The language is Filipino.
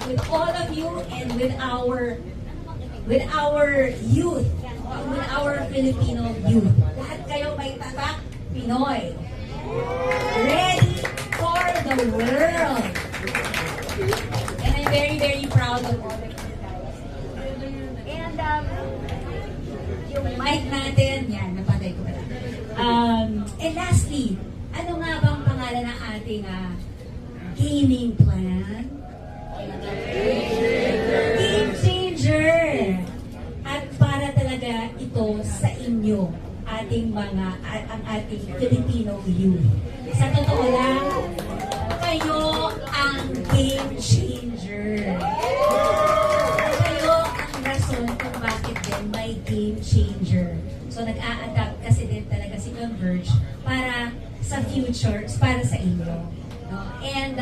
with all of you and with our youth, with our Filipino youth. Lahat kayo may tatak Pinoy. Ready for the world. And I'm very, very proud of all of you guys. And yung mic natin, yan, napatay ko pala. And lastly, ano nga bang pangalan ng ating gaming plan? Game Changer! At para talaga ito sa inyo, ang ating Filipino youth. Sa totoo lang, kayo ang game changer. Kayo ang rason kung bakit din may game changer. So nag-a-adapt kasi din talaga si Converge para sa future, para sa inyo. No? And